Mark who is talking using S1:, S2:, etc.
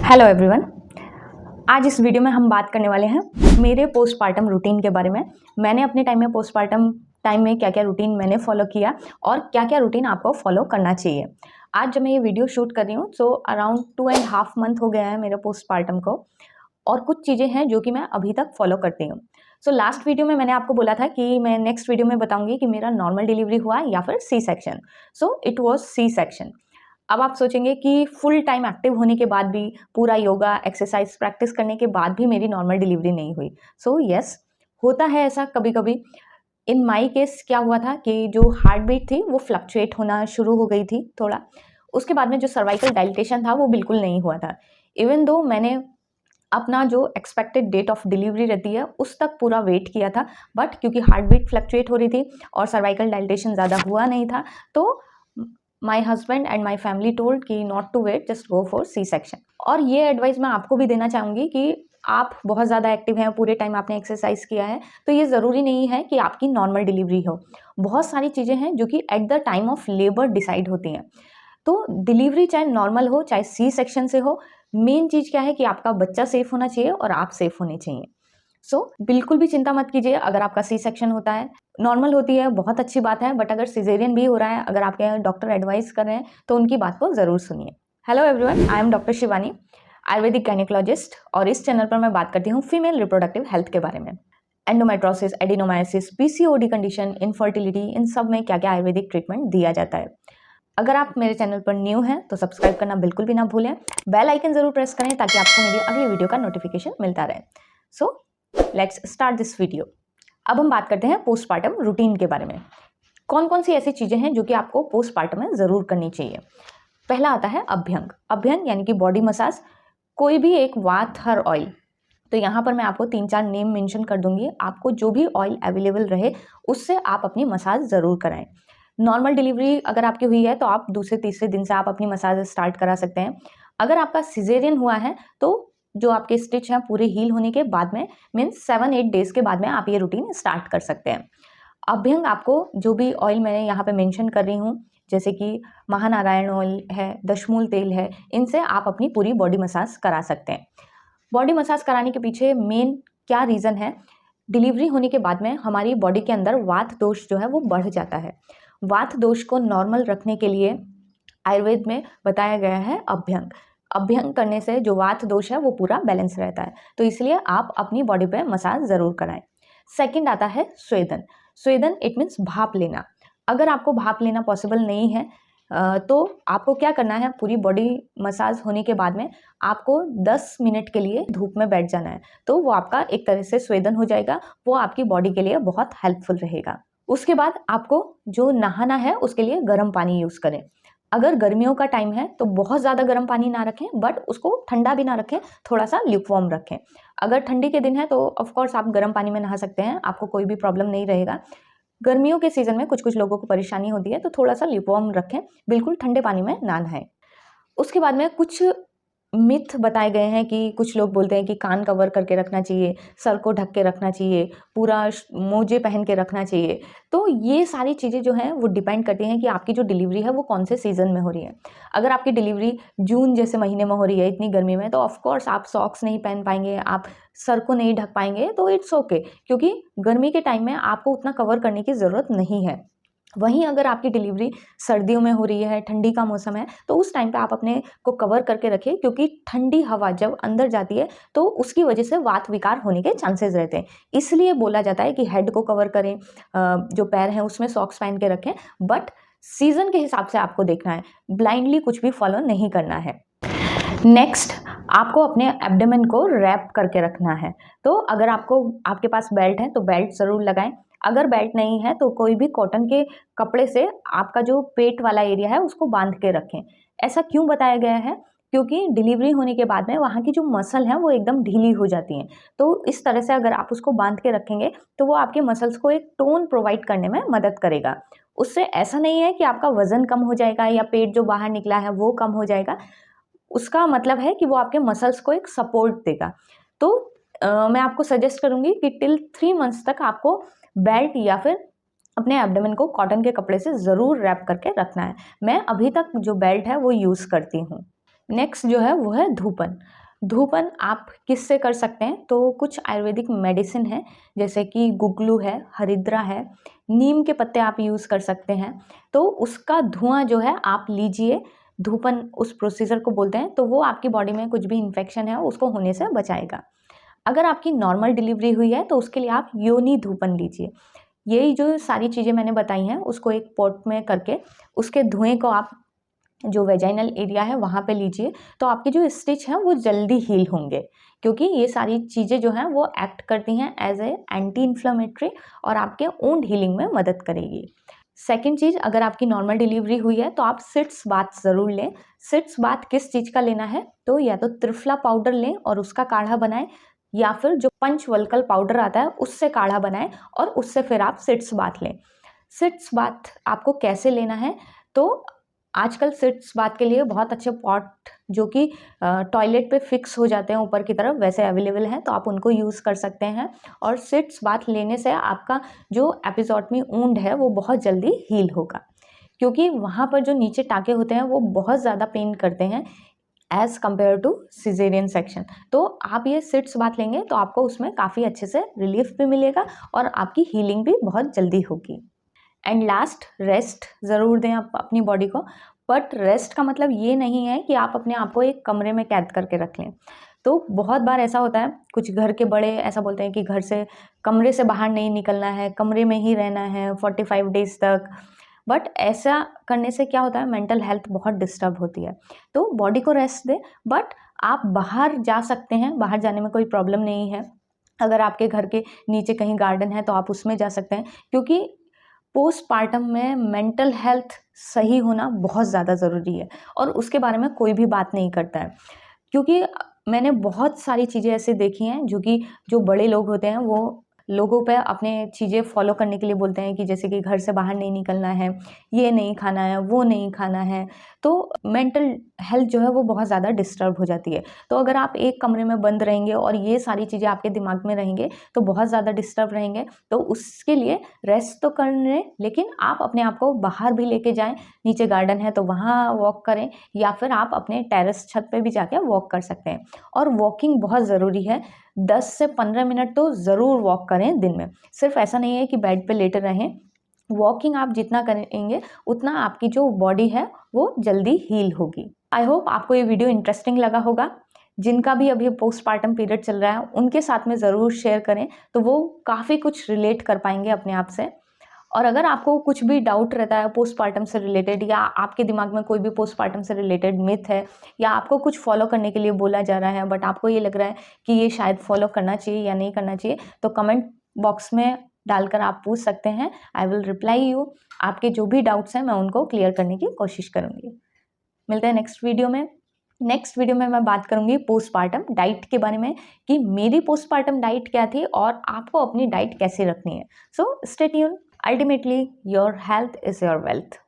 S1: Hello everyone. आज इस video में हम बात करने वाले हैं मेरे पोस्टपार्टम रूटीन के बारे में। मैंने अपने टाइम में पोस्टपार्टम टाइम में क्या क्या रूटीन मैंने फॉलो किया और क्या क्या रूटीन आपको फॉलो करना चाहिए। आज जब मैं ये वीडियो शूट कर रही हूँ तो अराउंड 2.5 मंथ हो गया है मेरे पोस्टपार्टम को, और कुछ चीज़ें हैं जो कि मैं अभी तक फॉलो करती हूँ। सो लास्ट वीडियो में मैंने आपको बोला था कि मैं नेक्स्ट वीडियो में बताऊंगी कि मेरा नॉर्मल डिलीवरी हुआ या फिर C section. So it was C section. अब आप सोचेंगे कि फुल टाइम एक्टिव होने के बाद भी, पूरा योगा एक्सरसाइज प्रैक्टिस करने के बाद भी मेरी नॉर्मल डिलीवरी नहीं हुई। सो यस, होता है ऐसा कभी कभी। इन माई केस क्या हुआ था कि जो हार्ट बीट थी वो फ्लक्चुएट होना शुरू हो गई थी थोड़ा। उसके बाद में जो सर्वाइकल डायलिटेशन था वो बिल्कुल नहीं हुआ था। इवन दो मैंने अपना जो एक्सपेक्टेड डेट ऑफ डिलीवरी रहती है उस तक पूरा वेट किया था, बट क्योंकि हार्ट बीट फ्लक्चुएट हो रही थी और सर्वाइकल डायलिटेशन ज़्यादा हुआ नहीं था, तो my husband and my family told कि not to wait, just go for C section. और ये एडवाइस मैं आपको भी देना चाहूँगी कि आप बहुत ज़्यादा एक्टिव हैं, पूरे टाइम आपने एक्सरसाइज किया है, तो ये ज़रूरी नहीं है कि आपकी नॉर्मल डिलीवरी हो। बहुत सारी चीज़ें हैं जो कि at the time of labour decide होती हैं। तो डिलीवरी चाहे नॉर्मल हो चाहे सी सेक्शन से हो, मेन चीज़ क्या है कि आपका बच्चा सेफ होना चाहिए और आप सेफ होने चाहिए। बिल्कुल भी चिंता मत कीजिए अगर आपका सी सेक्शन होता है। नॉर्मल होती है बहुत अच्छी बात है, बट अगर सिजेरियन भी हो रहा है, अगर आपके डॉक्टर एडवाइस कर रहे हैं तो उनकी बात को ज़रूर सुनिए। Hello everyone, I am doctor Shivani, Ayurvedic gynaecologist, और इस चैनल पर मैं बात करती हूँ फीमेल रिप्रोडक्टिव हेल्थ के बारे में। Endometriosis, adenomyosis, PCOD condition, infertility, इन सब में क्या क्या आयुर्वेदिक ट्रीटमेंट दिया जाता है। अगर आप मेरे चैनल पर न्यू हैं तो सब्सक्राइब करना बिल्कुल भी ना भूलें। बेल आइकन जरूर प्रेस करें ताकि आपको मेरी अगली वीडियो का नोटिफिकेशन मिलता रहे। So let's start this video. अब हम बात करते हैं पोस्टपार्टम रूटीन के बारे में। कौन कौन सी ऐसी चीज़ें हैं जो कि आपको पोस्टपार्टम में ज़रूर करनी चाहिए। पहला आता है अभ्यंग। अभ्यंग यानी कि बॉडी मसाज, कोई भी एक वात हर ऑयल। तो यहाँ पर मैं आपको 3-4 नेम मेंशन कर दूंगी, आपको जो भी ऑयल अवेलेबल रहे उससे आप अपनी मसाज ज़रूर कराएं। नॉर्मल डिलीवरी अगर आपकी हुई है तो आप दूसरे तीसरे दिन से आप अपनी मसाज स्टार्ट करा सकते हैं। अगर आपका सिजेरियन हुआ है तो जो आपके स्टिच हैं पूरे हील होने के बाद में, मीन्स 7-8 डेज के बाद में आप ये रूटीन स्टार्ट कर सकते हैं। अभ्यंग आपको जो भी ऑयल मैंने यहाँ पे मेंशन कर रही हूँ, जैसे कि महानारायण ऑयल है, दशमूल तेल है, इनसे आप अपनी पूरी बॉडी मसाज करा सकते हैं। बॉडी मसाज कराने के पीछे मेन क्या रीज़न है, डिलीवरी होने के बाद में हमारी बॉडी के अंदर वात दोष जो है वो बढ़ जाता है। वात दोष को नॉर्मल रखने के लिए आयुर्वेद में बताया गया है अभ्यंग। अभ्यंग करने से जो वात दोष है वो पूरा बैलेंस रहता है, तो इसलिए आप अपनी बॉडी पे मसाज ज़रूर कराएं। सेकंड आता है स्वेदन। स्वेदन इट मीन्स भाप लेना। अगर आपको भाप लेना पॉसिबल नहीं है तो आपको क्या करना है, पूरी बॉडी मसाज होने के बाद में आपको 10 मिनट के लिए धूप में बैठ जाना है, तो वो आपका एक तरह से स्वेदन हो जाएगा, वो आपकी बॉडी के लिए बहुत हेल्पफुल रहेगा। उसके बाद आपको जो नहाना है उसके लिए गर्म पानी यूज़ करें। अगर गर्मियों का टाइम है तो बहुत ज़्यादा गर्म पानी ना रखें, बट उसको ठंडा भी ना रखें, थोड़ा सा ल्यूकवार्म रखें। अगर ठंडी के दिन है तो ऑफकोर्स आप गर्म पानी में नहा सकते हैं, आपको कोई भी प्रॉब्लम नहीं रहेगा। गर्मियों के सीज़न में कुछ कुछ लोगों को परेशानी होती है, तो थोड़ा सा ल्यूकवार्म रखें, बिल्कुल ठंडे पानी में ना नहाएं। उसके बाद में कुछ मिथ बताए गए हैं कि कुछ लोग बोलते हैं कि कान कवर करके रखना चाहिए, सर को ढक के रखना चाहिए, पूरा मोजे पहन के रखना चाहिए। तो ये सारी चीज़ें जो हैं वो डिपेंड करती हैं कि आपकी जो डिलीवरी है वो कौन से सीज़न में हो रही है। अगर आपकी डिलीवरी जून जैसे महीने में हो रही है इतनी गर्मी में, तो ऑफकोर्स आप सॉक्स नहीं पहन पाएंगे, आप सर को नहीं ढक पाएंगे, तो इट्स ओके, क्योंकि गर्मी के टाइम में आपको उतना कवर करने की ज़रूरत नहीं है। वहीं अगर आपकी डिलीवरी सर्दियों में हो रही है, ठंडी का मौसम है, तो उस टाइम पे आप अपने को कवर करके रखिए, क्योंकि ठंडी हवा जब अंदर जाती है तो उसकी वजह से वात विकार होने के चांसेस रहते हैं। इसलिए बोला जाता है कि हेड को कवर करें, जो पैर हैं उसमें सॉक्स पहन के रखें, बट सीजन के हिसाब से आपको देखना है, ब्लाइंडली कुछ भी फॉलो नहीं करना है। नेक्स्ट, आपको अपने एब्डोमेन को रैप करके रखना है। तो अगर आपके पास बेल्ट है तो बेल्ट ज़रूर लगाएं। अगर बेल्ट नहीं है तो कोई भी कॉटन के कपड़े से आपका जो पेट वाला एरिया है उसको बांध के रखें। ऐसा क्यों बताया गया है, क्योंकि डिलीवरी होने के बाद में वहाँ की जो मसल है वो एकदम ढीली हो जाती हैं। तो इस तरह से अगर आप उसको बांध के रखेंगे तो वो आपके मसल्स को एक टोन प्रोवाइड करने में मदद करेगा। उससे ऐसा नहीं है कि आपका वजन कम हो जाएगा या पेट जो बाहर निकला है वो कम हो जाएगा, उसका मतलब है कि वो आपके मसल्स को एक सपोर्ट देगा। तो मैं आपको सजेस्ट करूंगी कि टिल 3 मंथ्स तक आपको बेल्ट या फिर अपने एब्डोमेन को कॉटन के कपड़े से ज़रूर रैप करके रखना है। मैं अभी तक जो बेल्ट है वो यूज़ करती हूँ। नेक्स्ट जो है वो है धूपन। धूपन आप किससे कर सकते हैं, तो कुछ आयुर्वेदिक मेडिसिन है जैसे कि गुगलू है, हरिद्रा है, नीम के पत्ते आप यूज़ कर सकते हैं। तो उसका धुआं जो है आप लीजिए, धूपन उस प्रोसीजर को बोलते हैं। तो वो आपकी बॉडी में कुछ भी इन्फेक्शन है उसको होने से बचाएगा। अगर आपकी नॉर्मल डिलीवरी हुई है तो उसके लिए आप योनि धूपन लीजिए। यही जो सारी चीज़ें मैंने बताई हैं उसको एक पॉट में करके उसके धुएं को आप जो वेजाइनल एरिया है वहाँ पे लीजिए, तो आपके जो स्टिच हैं वो जल्दी हील होंगे, क्योंकि ये सारी चीज़ें जो हैं वो एक्ट करती हैं एज ए एंटी इन्फ्लेमेटरी और आपके वुंड हीलिंग में मदद करेगी। सेकेंड चीज़, अगर आपकी नॉर्मल डिलीवरी हुई है तो आप सिट्स बाथ ज़रूर लें। सिट्स बाथ किस चीज़ का लेना है, तो या तो त्रिफला पाउडर लें और उसका काढ़ा बनाएं, या फिर जो पंचवल्कल पाउडर आता है उससे काढ़ा बनाएं और उससे फिर आप सिट्स बाथ लें। सिट्स बाथ आपको कैसे लेना है, तो आजकल सिट्स बाथ के लिए बहुत अच्छे पॉट जो कि टॉयलेट पे फिक्स हो जाते हैं ऊपर की तरफ, वैसे अवेलेबल हैं, तो आप उनको यूज़ कर सकते हैं। और सिट्स बाथ लेने से आपका जो एपिजॉटमी वुंड है वो बहुत जल्दी हील होगा, क्योंकि वहाँ पर जो नीचे टाँके होते हैं वो बहुत ज़्यादा पेन करते हैं as compared to caesarean section. तो आप ये सिट्स बाथ लेंगे तो आपको उसमें काफ़ी अच्छे से रिलीफ भी मिलेगा और आपकी हीलिंग भी बहुत जल्दी होगी। एंड लास्ट, रेस्ट ज़रूर दें आप अपनी बॉडी को, बट रेस्ट का मतलब ये नहीं है कि आप अपने आप को एक कमरे में कैद करके रख लें। तो बहुत बार ऐसा होता है, कुछ घर के बड़े ऐसा बोलते हैं कि घर से कमरे से बाहर नहीं निकलना है, कमरे में ही रहना है 45 डेज़ तक। बट ऐसा करने से क्या होता है, मेंटल हेल्थ बहुत डिस्टर्ब होती है। तो बॉडी को रेस्ट दें, बट आप बाहर जा सकते हैं, बाहर जाने में कोई प्रॉब्लम नहीं है। अगर आपके घर के नीचे कहीं गार्डन है तो आप उसमें जा सकते हैं, क्योंकि पोस्टपार्टम में मेंटल हेल्थ सही होना बहुत ज़्यादा ज़रूरी है और उसके बारे में कोई भी बात नहीं करता है। क्योंकि मैंने बहुत सारी चीज़ें ऐसे देखी हैं जो बड़े लोग होते हैं वो लोगों पे अपने चीज़ें फॉलो करने के लिए बोलते हैं कि जैसे कि घर से बाहर नहीं निकलना है, ये नहीं खाना है, वो नहीं खाना है। तो मेंटल हेल्थ जो है वो बहुत ज़्यादा डिस्टर्ब हो जाती है। तो अगर आप एक कमरे में बंद रहेंगे और ये सारी चीज़ें आपके दिमाग में रहेंगे तो बहुत ज़्यादा डिस्टर्ब रहेंगे। तो उसके लिए रेस्ट तो करने, लेकिन आप अपने आप को बाहर भी लेके जाएँ। नीचे गार्डन है तो वहाँ वॉक करें, या फिर आप अपने टेरेस छत पे भी जाके वॉक कर सकते हैं। और वॉकिंग बहुत ज़रूरी है, 10 से 15 मिनट तो ज़रूर वॉक करें दिन में। सिर्फ ऐसा नहीं है कि बेड पे लेटे रहें। वॉकिंग आप जितना करेंगे उतना आपकी जो बॉडी है वो जल्दी हील होगी। आई होप आपको ये वीडियो इंटरेस्टिंग लगा होगा। जिनका भी अभी पोस्टपार्टम पीरियड चल रहा है उनके साथ में ज़रूर शेयर करें, तो वो काफ़ी कुछ रिलेट कर पाएंगे अपने आप से। और अगर आपको कुछ भी डाउट रहता है पोस्टपार्टम से रिलेटेड, या आपके दिमाग में कोई भी पोस्टपार्टम से रिलेटेड मिथ है, या आपको कुछ फॉलो करने के लिए बोला जा रहा है बट आपको ये लग रहा है कि ये शायद फॉलो करना चाहिए या नहीं करना चाहिए, तो कमेंट बॉक्स में डालकर आप पूछ सकते हैं। I will reply you. आपके जो भी डाउट्स हैं मैं उनको क्लियर करने की कोशिश करूँगी। मिलते हैं नेक्स्ट वीडियो में। नेक्स्ट वीडियो में मैं बात करूंगी पोस्टपार्टम डाइट के बारे में, कि मेरी पोस्टपार्टम डाइट क्या थी और आपको अपनी डाइट कैसे रखनी है। So stay tune. Ultimately your health is your wealth.